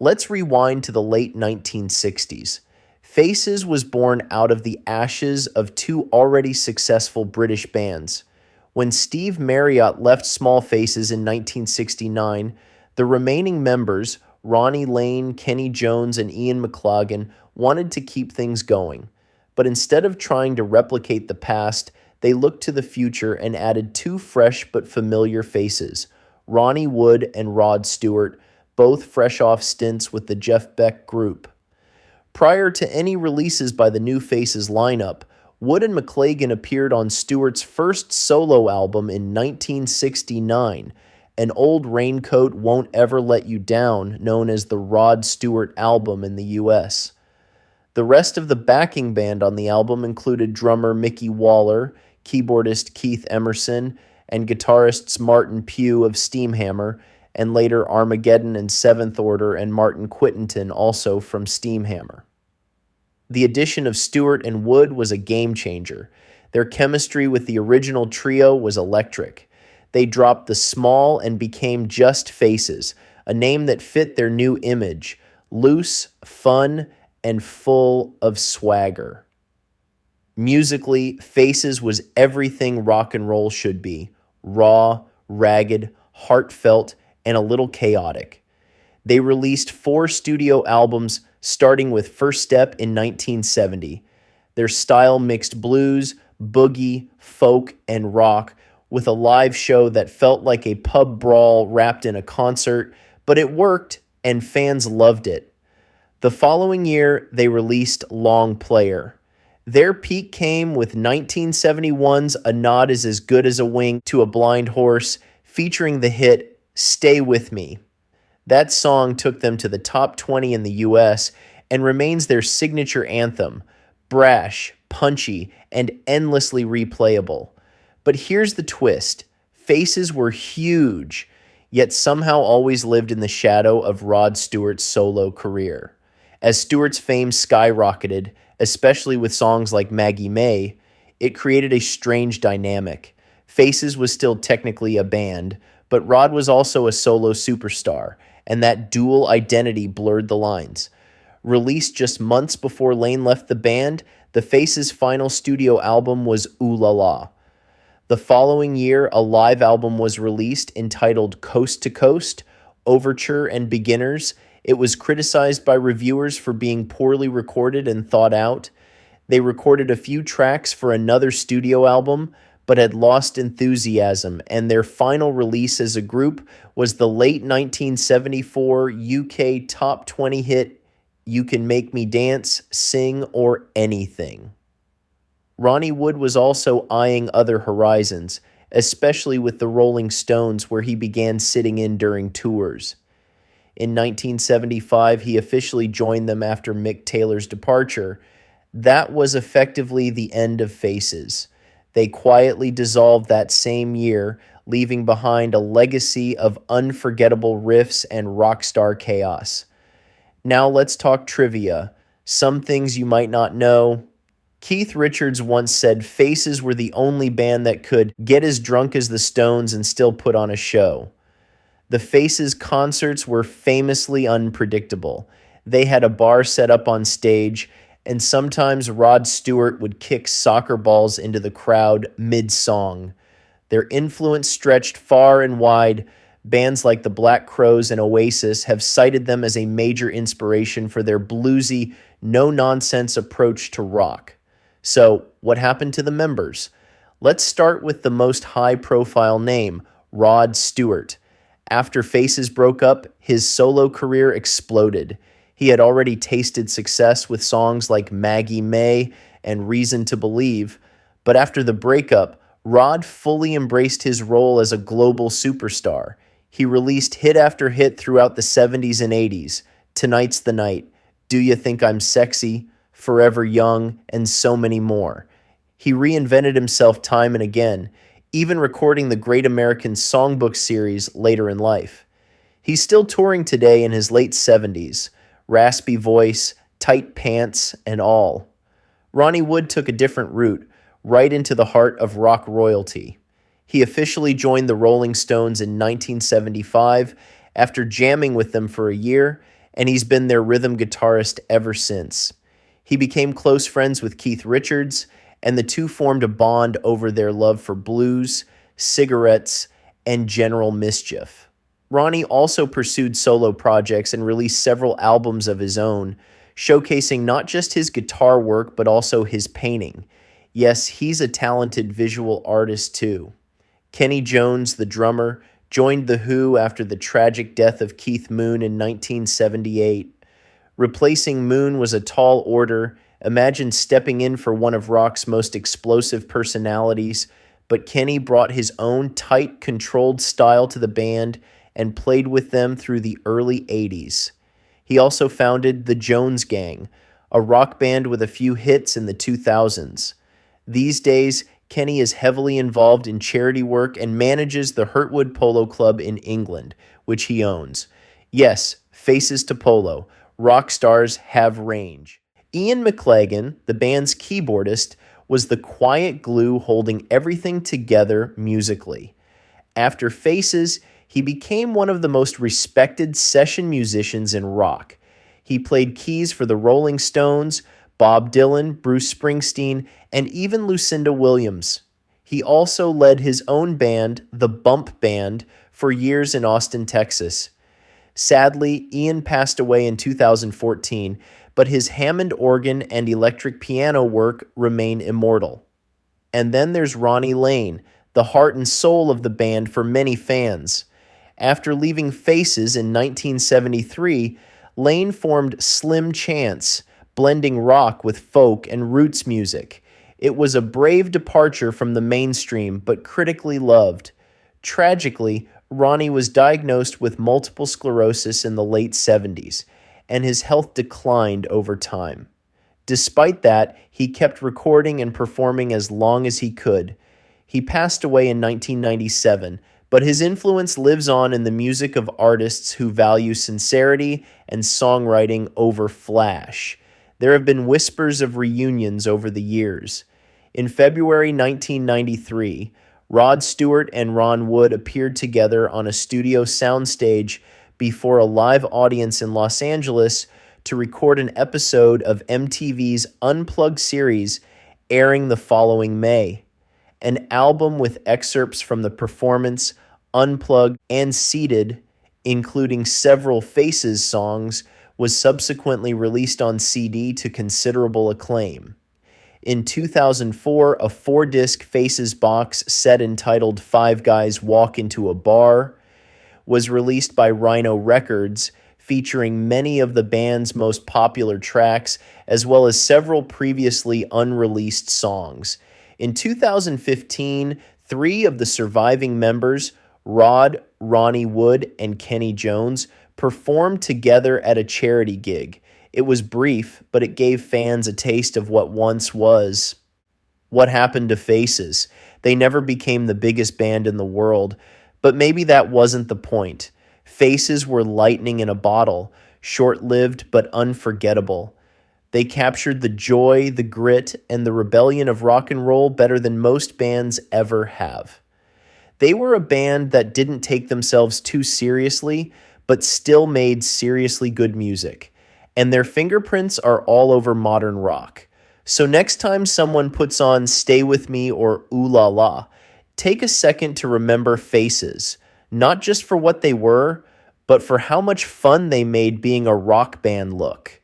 Let's rewind to the late 1960s. Faces was born out of the ashes of two already successful British bands. When Steve Marriott left Small Faces in 1969, the remaining members, Ronnie Lane, Kenny Jones, and Ian McLagan, wanted to keep things going. But instead of trying to replicate the past, they looked to the future and added two fresh but familiar faces, Ronnie Wood and Rod Stewart, both fresh off stints with the Jeff Beck Group. Prior to any releases by the New Faces lineup, Wood and McLagan appeared on Stewart's first solo album in 1969, An Old Raincoat Won't Ever Let You Down, known as the Rod Stewart album in the U.S. The rest of the backing band on the album included drummer Mickey Waller, keyboardist Keith Emerson, and guitarists Martin Pugh of Steamhammer, and later Armageddon and Seventh Order and Martin Quittenton, also from Steamhammer. The addition of Stewart and Wood was a game changer. Their chemistry with the original trio was electric. They dropped the small and became just Faces, a name that fit their new image, loose, fun, and full of swagger. Musically, Faces was everything rock and roll should be, raw, ragged, heartfelt, and a little chaotic. They released 4 studio albums, starting with First Step in 1970. Their style mixed blues, boogie, folk, and rock, with a live show that felt like a pub brawl wrapped in a concert, but it worked and fans loved it. The following year, they released Long Player. Their peak came with 1971's A Nod Is As Good As a Wing to a Blind Horse, featuring the hit Stay With Me. That song took them to the top 20 in the US and remains their signature anthem, brash, punchy, and endlessly replayable. But here's the twist. Faces were huge, yet somehow always lived in the shadow of Rod Stewart's solo career. As Stewart's fame skyrocketed, especially with songs like Maggie May, it created a strange dynamic. Faces was still technically a band, but Rod was also a solo superstar, and that dual identity blurred the lines. Released just months before Lane left the band, the Faces' final studio album was Ooh La La. The following year, a live album was released entitled Coast to Coast, Overture, and Beginners. It was criticized by reviewers for being poorly recorded and thought out. They recorded a few tracks for another studio album, but had lost enthusiasm, and their final release as a group was the late 1974 UK top 20 hit, You Can Make Me Dance, Sing, or Anything. Ronnie Wood was also eyeing other horizons, especially with the Rolling Stones, where he began sitting in during tours. In 1975, he officially joined them after Mick Taylor's departure. That was effectively the end of Faces. They quietly dissolved that same year, leaving behind a legacy of unforgettable riffs and rock star chaos. Now let's talk trivia. Some things you might not know. Keith Richards once said Faces were the only band that could get as drunk as the Stones and still put on a show. The Faces concerts were famously unpredictable. They had a bar set up on stage, and sometimes Rod Stewart would kick soccer balls into the crowd mid-song. Their influence stretched far and wide. Bands like the Black Crowes and Oasis have cited them as a major inspiration for their bluesy, no-nonsense approach to rock. So, what happened to the members? Let's start with the most high-profile name, Rod Stewart. After Faces broke up, his solo career exploded. He had already tasted success with songs like Maggie May and Reason to Believe, but after the breakup, Rod fully embraced his role as a global superstar. He released hit after hit throughout the 70s and 80s, Tonight's the Night, Do You Think I'm Sexy, Forever Young, and so many more. He reinvented himself time and again, even recording the Great American Songbook series later in life. He's still touring today in his late 70s, raspy voice, tight pants, and all. Ronnie Wood took a different route, right into the heart of rock royalty. He officially joined the Rolling Stones in 1975 after jamming with them for a year, and he's been their rhythm guitarist ever since. He became close friends with Keith Richards, and the two formed a bond over their love for blues, cigarettes, and general mischief. Ronnie also pursued solo projects and released several albums of his own, showcasing not just his guitar work but also his painting. Yes, he's a talented visual artist too. Kenny Jones, the drummer, joined The Who after the tragic death of Keith Moon in 1978. Replacing Moon was a tall order. Imagine stepping in for one of rock's most explosive personalities, but Kenny brought his own tight, controlled style to the band and played with them through the early 80s. He also founded the Jones Gang, a rock band with a few hits in the 2000s. These days, Kenny is heavily involved in charity work and manages the Hurtwood Polo Club in England, which he owns. Yes, faces to polo. Rock stars have range. Ian McLagan, the band's keyboardist, was the quiet glue holding everything together musically. After Faces, he became one of the most respected session musicians in rock. He played keys for the Rolling Stones, Bob Dylan, Bruce Springsteen, and even Lucinda Williams. He also led his own band, the Bump Band, for years in Austin, Texas. Sadly, Ian passed away in 2014, but his Hammond organ and electric piano work remain immortal. And then there's Ronnie Lane, the heart and soul of the band for many fans. After leaving Faces in 1973, Lane formed Slim Chance, blending rock with folk and roots music. It was a brave departure from the mainstream, but critically loved. Tragically, Ronnie was diagnosed with multiple sclerosis in the late 70s, and his health declined over time. Despite that, he kept recording and performing as long as he could. He passed away in 1997, but his influence lives on in the music of artists who value sincerity and songwriting over flash. There have been whispers of reunions over the years. In February 1993, Rod Stewart and Ron Wood appeared together on a studio soundstage before a live audience in Los Angeles to record an episode of MTV's Unplugged series airing the following May. An album with excerpts from the performance, Unplugged, and Seated, including several Faces songs, was subsequently released on CD to considerable acclaim. In 2004, a 4-disc Faces box set entitled Five Guys Walk Into a Bar was released by Rhino Records, featuring many of the band's most popular tracks, as well as several previously unreleased songs. In 2015, 3 of the surviving members, Rod, Ronnie Wood, and Kenny Jones, performed together at a charity gig. It was brief, but it gave fans a taste of what once was. What happened to Faces? They never became the biggest band in the world, but maybe that wasn't the point. Faces were lightning in a bottle, short-lived but unforgettable. They captured the joy, the grit, and the rebellion of rock and roll better than most bands ever have. They were a band that didn't take themselves too seriously, but still made seriously good music. And their fingerprints are all over modern rock. So next time someone puts on Stay With Me or Ooh La La, take a second to remember Faces, not just for what they were, but for how much fun they made being a rock band look.